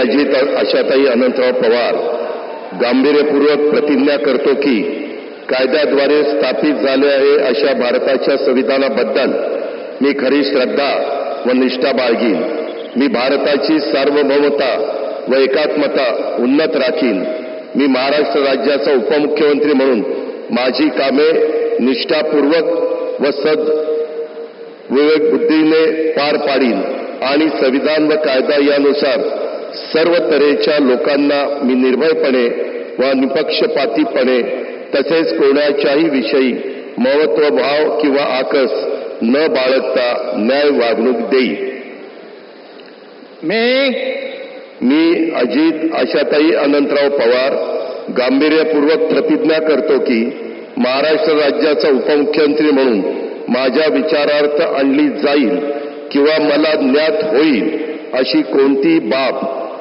अजित आशाताई अनंतराव पवार गांभीर्यपूर्वक प्रतिज्ञा करतो की कायद्याद्वारे स्थापित झाले आहे अशा भारताच्या संविधानाबद्दल मी खरी श्रद्धा व निष्ठा बाळगीन. मी भारताची सार्वभौमता व एकात्मता उन्नत राखीन. मी महाराष्ट्र राज्याचा उपमुख्यमंत्री म्हणून माझी कामे निष्ठापूर्वक व विवेक बुद्धीने पार पाडीन आणि संविधान व कायदा यानुसार सर्व तऱ्हेच्या लोकांना मी निर्भयपणे व निपक्षपातीपणे तसेच कोणाच्याही विषयी महत्त्वभाव किंवा आकस न बाळगता न्याय वागणूक देईन. मी अजित आशाताई अनंतराव पवार गांभीर्यपूर्वक प्रतिज्ञा करतो की महाराष्ट्र राज्याचा उपमुख्यमंत्री म्हणून माझ्या विचारार्थ आणली जाईल किंवा मला ज्ञात होईल अशी कोणतीही बाब